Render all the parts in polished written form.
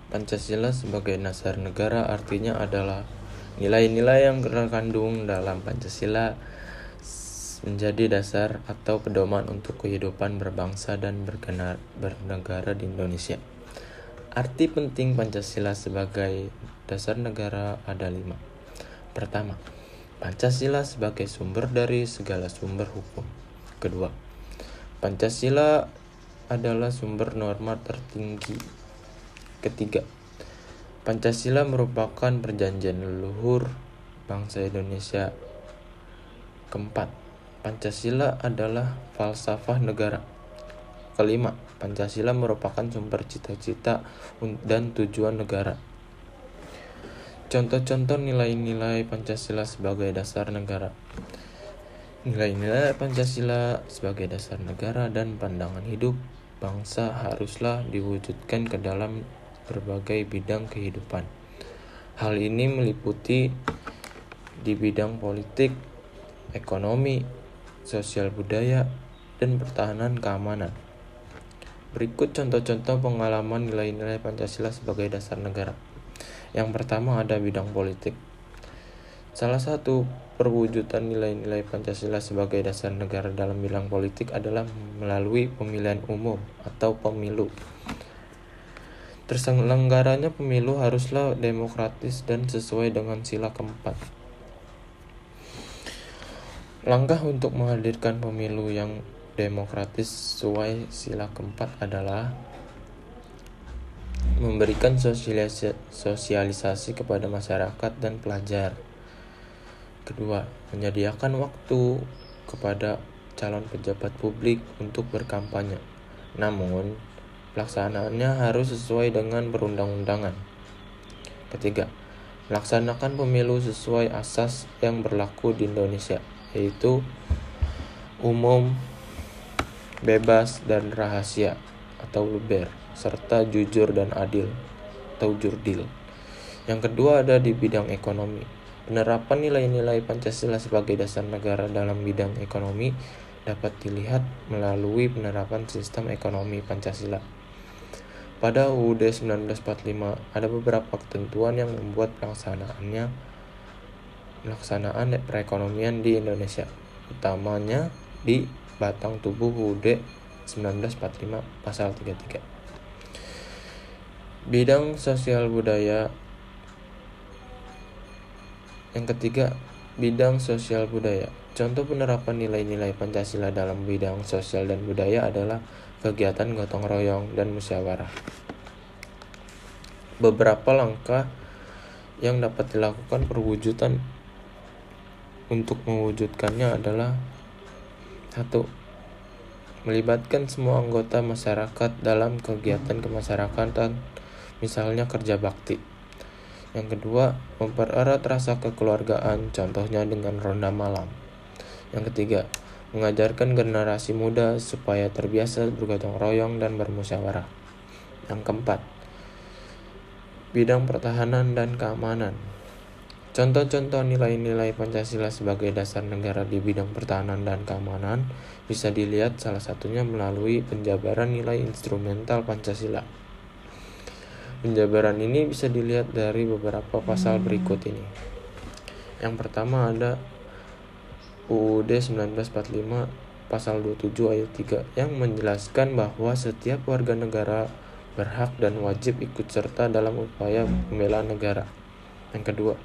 Pancasila sebagai dasar negara artinya adalah nilai-nilai yang terkandung dalam Pancasila menjadi dasar atau pedoman untuk kehidupan berbangsa dan bernegara di Indonesia. Arti penting Pancasila sebagai dasar negara ada 5. Pertama, Pancasila sebagai sumber dari segala sumber hukum. Kedua, Pancasila adalah sumber norma tertinggi. Ketiga, Pancasila merupakan perjanjian leluhur bangsa Indonesia. Keempat, Pancasila adalah falsafah negara. Kelima, Pancasila merupakan sumber cita-cita dan tujuan negara. Contoh-contoh nilai-nilai Pancasila sebagai dasar negara. Nilai-nilai Pancasila sebagai dasar negara dan pandangan hidup bangsa haruslah diwujudkan ke dalam berbagai bidang kehidupan. Hal ini meliputi di bidang politik, ekonomi, sosial budaya, dan pertahanan keamanan. Berikut contoh-contoh pengalaman nilai-nilai Pancasila sebagai dasar negara. Yang pertama ada bidang politik. Salah satu perwujudan nilai-nilai Pancasila sebagai dasar negara dalam bidang politik adalah melalui pemilihan umum atau pemilu. Terselenggaranya pemilu haruslah demokratis dan sesuai dengan sila keempat. Langkah untuk menghadirkan pemilu yang demokratis sesuai sila keempat adalah memberikan sosialisasi kepada masyarakat dan pelajar. Kedua, menyediakan waktu kepada calon pejabat publik untuk berkampanye. Namun, pelaksanaannya harus sesuai dengan perundang-undangan. Ketiga, melaksanakan pemilu sesuai asas yang berlaku di Indonesia, yaitu umum, bebas, dan rahasia atau luber, serta jujur dan adil atau jurdil. Yang kedua ada di bidang ekonomi. Penerapan nilai-nilai Pancasila sebagai dasar negara dalam bidang ekonomi dapat dilihat melalui penerapan sistem ekonomi Pancasila. Pada UUD 1945 ada beberapa ketentuan yang membuat pelaksanaan perekonomian di Indonesia, utamanya di batang tubuh UUD 1945 pasal 33. Bidang sosial budaya. Yang ketiga, bidang sosial budaya. Contoh penerapan nilai-nilai Pancasila dalam bidang sosial dan budaya adalah kegiatan gotong royong dan musyawarah. Beberapa langkah yang dapat dilakukan perwujudan untuk mewujudkannya adalah 1. Melibatkan semua anggota masyarakat dalam kegiatan kemasyarakatan, misalnya kerja bakti. Yang kedua, mempererat rasa kekeluargaan, contohnya dengan ronda malam. Yang ketiga, mengajarkan generasi muda supaya terbiasa bergotong royong dan bermusyawarah. Yang keempat, bidang pertahanan dan keamanan. Contoh-contoh nilai-nilai Pancasila sebagai dasar negara di bidang pertahanan dan keamanan bisa dilihat salah satunya melalui penjabaran nilai instrumental Pancasila. Penjabaran ini bisa dilihat dari beberapa pasal berikut ini. Yang pertama ada UUD 1945 pasal 27 ayat 3 yang menjelaskan bahwa setiap warga negara berhak dan wajib ikut serta dalam upaya pembelaan negara. Yang kedua,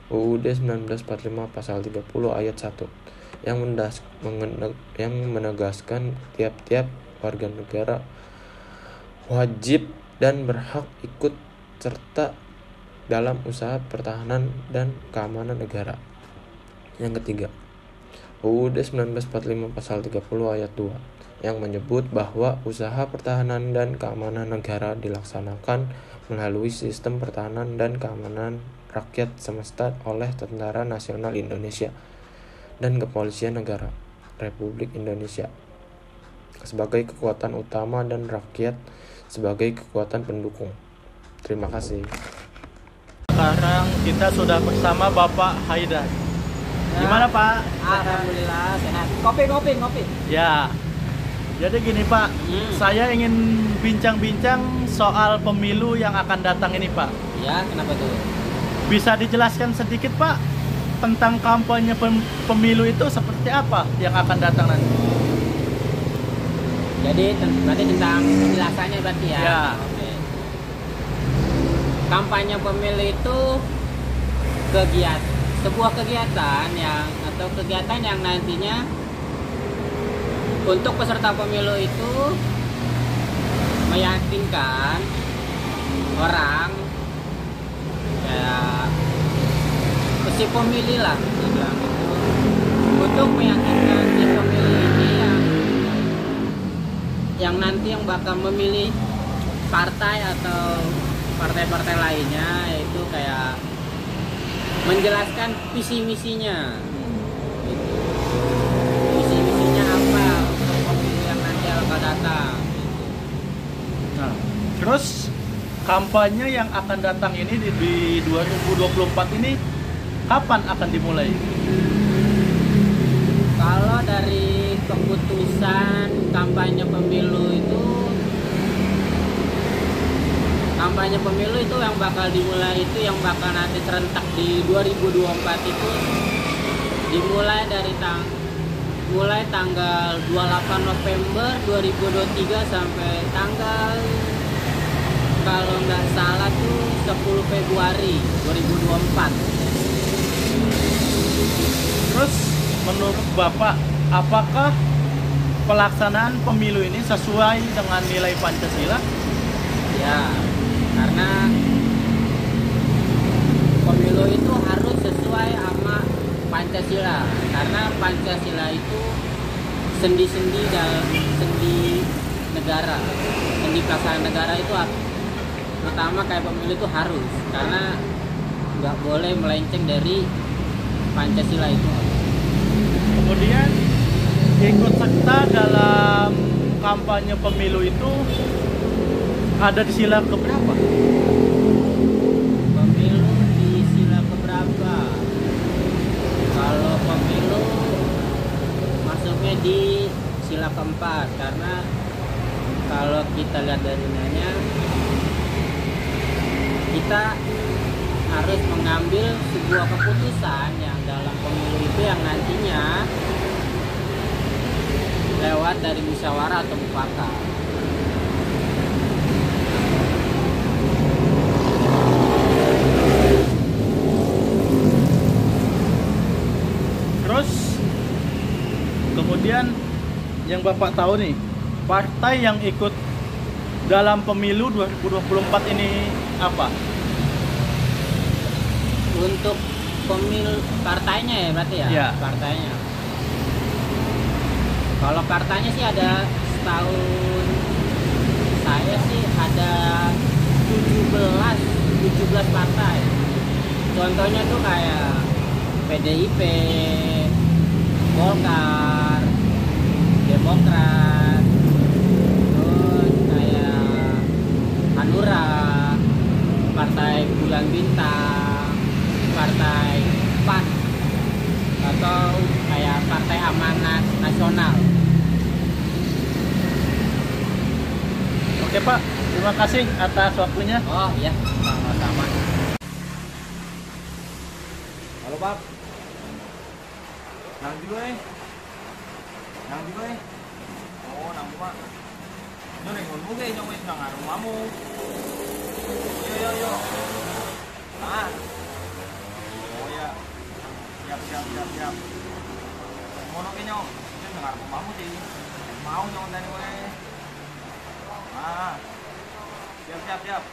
UUD 1945 pasal 30 ayat 1 yang menegaskan tiap-tiap warga negara wajib dan berhak ikut serta dalam usaha pertahanan dan keamanan negara. Yang ketiga, UUD 1945 pasal 30 ayat 2 yang menyebut bahwa usaha pertahanan dan keamanan negara dilaksanakan melalui sistem pertahanan dan keamanan rakyat semesta oleh Tentara Nasional Indonesia dan Kepolisian Negara Republik Indonesia sebagai kekuatan utama dan rakyat sebagai kekuatan pendukung. Terima kasih. Sekarang kita sudah bersama Bapak Haidar. Gimana Pak? Alhamdulillah sehat. Kopi. Ya, Jadi gini Pak, saya ingin bincang-bincang soal pemilu yang akan datang ini Pak. Ya, kenapa tuh? Bisa dijelaskan sedikit Pak tentang kampanye pemilu itu seperti apa yang akan datang nanti? Jadi berarti tentang penjelasannya berarti ya? Ya. Oke. Kampanye pemilu itu sebuah kegiatan yang nantinya untuk peserta pemilu itu meyakinkan orang kayak si pemilih lah dibilang gitu, untuk meyakinkan si pemilih ini yang nanti yang bakal memilih partai atau partai-partai lainnya, yaitu kayak menjelaskan visi misinya gitu. Visi misinya apa untuk pemilu yang nanti akan datang gitu. Nah, terus kampanye yang akan datang ini di 2024 ini kapan akan dimulai? Kalau dari keputusan kampanye pemilu itu yang bakal dimulai, itu yang bakal nanti serentak di 2024 itu dimulai dari tanggal 28 November 2023 sampai tanggal, kalau nggak salah tuh 10 Februari 2024. Terus menurut Bapak, apakah pelaksanaan pemilu ini sesuai dengan nilai Pancasila? Ya, karena pemilu itu harus sesuai sama Pancasila, karena Pancasila itu sendi-sendi dalam sendi negara, sendi pelaksanaan negara itu pertama kayak pemilu itu harus, karena nggak boleh melenceng dari Pancasila itu. Kemudian ikut serta dalam kampanye pemilu itu ada di sila keberapa? Pemilu di sila keberapa? Kalau pemilu masuknya di sila keempat, karena kalau kita lihat dari nanya, kita harus mengambil sebuah keputusan yang dalam pemilu itu yang nantinya lewat dari musyawarah atau mufakat. Terus kemudian yang Bapak tahu nih, partai yang ikut dalam pemilu 2024 ini apa? Untuk pemilu partainya ya berarti ya? Ya. Partainya. Kalau partainya sih ada, setahun saya sih ada 17 partai. Contohnya tuh kayak PDIP, Golkar, Demokrat, terus kayak Hanura, Partai Bulan Bintang, Partai PAN, atau kayak Partai Amanat Nasional. Oke Pak, terima kasih atas waktunya. Oh iya, sama-sama. Halo Pak. Nang di gue. Nang di gue. Oh, nang di Pak. Yo ning ngono ge nyong wis nang rumahmu. Yo. Ah. Oh ya. Siap. Ngono ge nyong. Wis nang rumahmu sih. Mau nyong tani gue. Ah. Siap.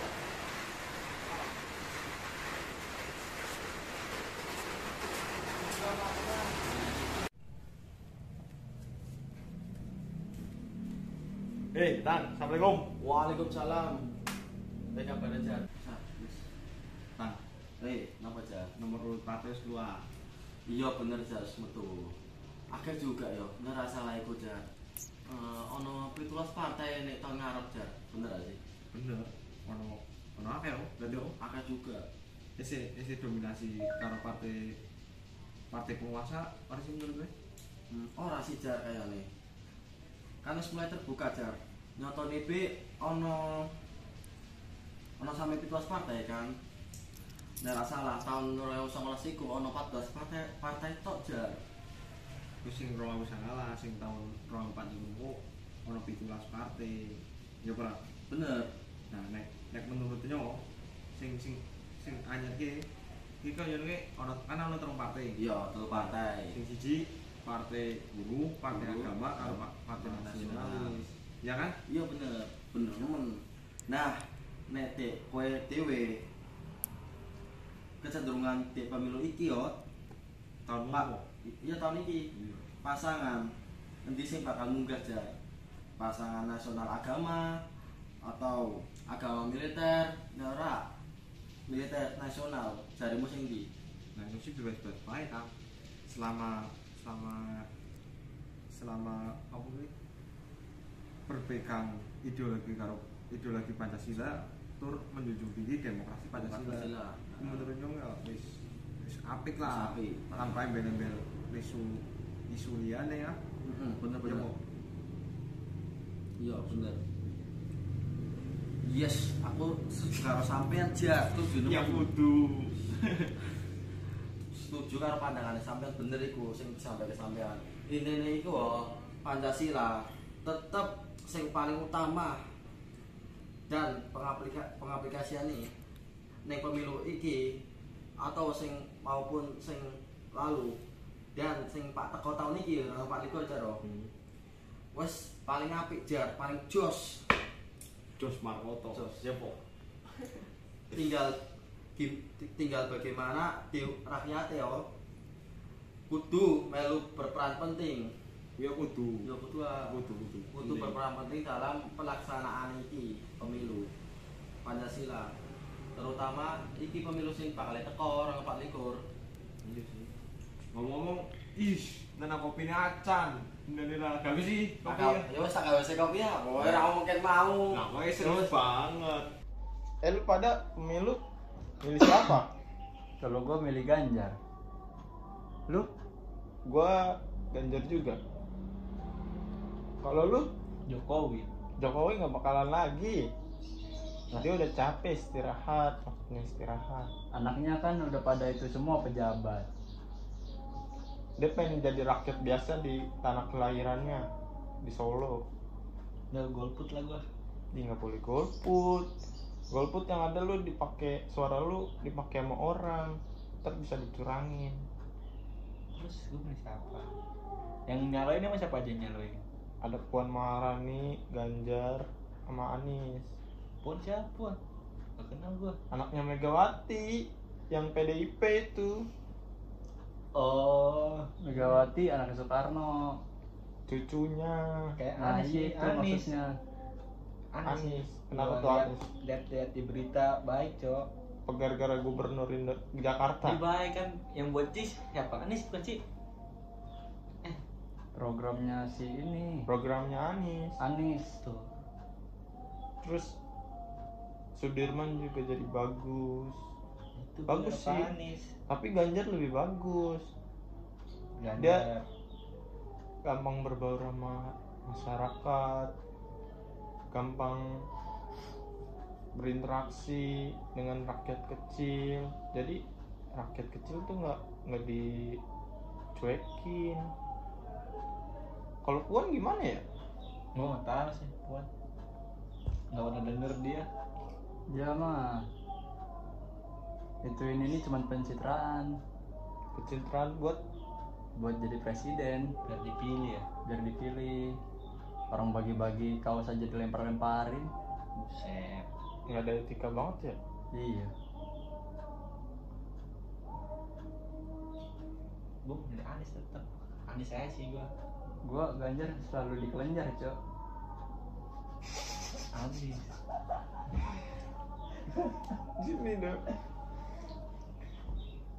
Hei, Tang, Assalamualaikum. Waalaikumsalam. Baik kabar aja. Tang, napa aja? Nomor urut partai dua. Iya bener jar metu. Akeh juga yo, nek salah iku jar. Ono 17 partai nek tahun ngarep jar. Bener gak sih? Bener. Ono akeh yo, berarti yo. Akeh juga. Isi dominasi karo partai penguasa, ora sih menurut gue? Ora sih jar kayane. kan wis mulai terbuka jar. Nyotone be ono sampe 17 partai kan. Nek ora salah tahun 2019 iku ono 14 partai tok jar. Terus sing 2009 sing tahun 2004 iku ono 17 partai. Ya ora. Bener. Nah, nek menurutnya sing anyar ki kaya ngene ono telung partai. Iya, telung partai. Sing siji partai buruh, partai agama, karo partai nasionalis. Ya kan? Iya bener nemen. Nah, nek kowe dhewe kecenderungan di pemilu iki yo Tahun Pak, iya tahun iki pasangan endi sing bakal munggah jar? Pasangan nasional agama atau agama militer, ora militer nasional, jarimu sing ndi? Nah, itu sih bebas-bebas baik kan. Selama apa sih? Berpegang ideologi Pancasila tur menjunjung tinggi demokrasi Pancasila. Menurut nyong ya wis apik lah. Tanpa embel-embel isu liyane ya. Bener. Ya, Iya bener. Yes, aku setuju karo sampean jar, setuju ya kudu. Setuju karo pandangannya sampean bener iku sing disampaikan sampean. Intine iku Pancasila tetep sing paling utama dan pengaplikasian nih ning pemilu iki atau sing maupun sing lalu dan sing Pak teko tahun iki 2024 jar. Wes paling apik jar, paling jos. Jos Markoto. Siapa? tinggal bagaimana di rakyat ya kudu melu berperan penting. Ya kudu. Ya kudu berperan penting dalam pelaksanaan iki pemilu Pancasila. Terutama iki pemilu sing bakal teko 2024. Iya sih. Ngomong-ngomong, nana kopi ini acan. Innalillah. Gak sih kopi ya? Ya wis tak gawe kopi ya. Kowe ora mungkin mau. Nah, kowe serius banget. Lu pada pemilu milih siapa? Kalau gue milih Ganjar. Lu? Gua Ganjar juga. Kalau lu? Jokowi. Jokowi nggak bakalan lagi. Dia udah capek istirahat, waktunya istirahat. Anaknya kan udah pada itu semua pejabat. Dia pengen jadi rakyat biasa di tanah kelahirannya di Solo. Udah golput lah gua. Dia nggak boleh golput. Golput yang ada lu dipakai suara lu dipakai sama orang, ntar bisa dicurangin. Terus gue milih siapa? Yang nyaloin emang siapa aja yang nyaloin? Ada Puan Maharani, Ganjar, sama Anies. Puan siapa? Gak kenal gua. Anaknya Megawati yang PDIP itu. Oh, Megawati anaknya Soekarno. Cucunya Kayak Nah, Anies itu itu maksudnya. Anies. Kenapa Gua tuh Anies? lihat di berita baik, Cok. Gara-gara gubernur Jakarta. Ini baik kan yang buat cis siapa? Anies bukan sih? Programnya si ini. Programnya Anies. Anies tuh. Terus Sudirman juga jadi bagus. Itu Bagus kenapa sih. Anies. Tapi Ganjar lebih bagus. Ganjar. Gampang berbaur sama masyarakat, gampang berinteraksi dengan rakyat kecil. Jadi rakyat kecil tuh nggak dicuekin. Kalau Puan gimana ya? Oh, tahu sih Puan. Nggak pernah denger dia. Dia mah ini cuma pencitraan Pencitraan buat jadi presiden, Biar dipilih ya. biar dipilih. Orang bagi-bagi kaos aja dilempar-lemparin. Buset. nggak ada etika banget ya. Iya. Gua milih Anies tetap. Anies aja sih gua. Gua Ganjar selalu dikelenjar, Cok. Anies. Gini dong.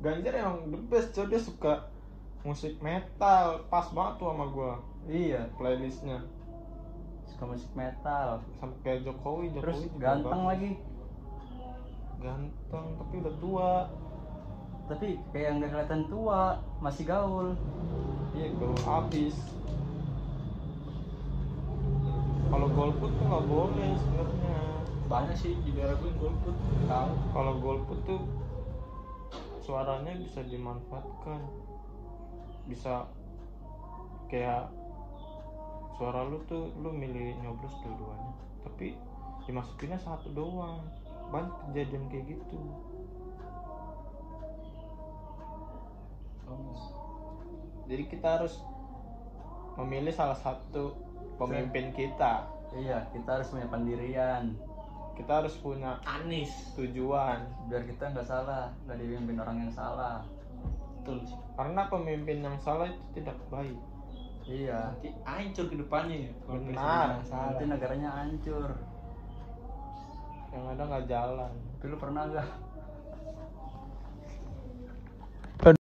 Ganjar emang the best, coy. Dia suka musik metal, pas banget tuh sama gua Iya, playlistnya. suka musik metal. Sama kayak Jokowi Terus juga ganteng bagus. lagi. Ganteng tapi udah tua. Tapi kayak nggak kelihatan tua, masih gaul. Iya, gaul abis. Kalau golput tuh nggak boleh sebenarnya. Banyak sih di daerah gue golput. Tahu. Kalau golput tuh suaranya bisa dimanfaatkan, bisa kayak suara lu tuh lu milih nyoblos dua-duanya, tapi dimasukinnya satu doang. Banyak kejadian kayak gitu. Jadi kita harus memilih salah satu pemimpin kita. Iya, kita harus punya pendirian. Kita harus punya Anies. tujuan. Biar kita nggak salah, nggak dipimpin orang yang salah. Betul sih. Karena pemimpin yang salah itu tidak baik. Iya. Nanti hancur ke depannya ya. Kalau Benar. presiden yang salah. Nanti negaranya hancur. Yang ada nggak jalan. Tapi lu pernah nggak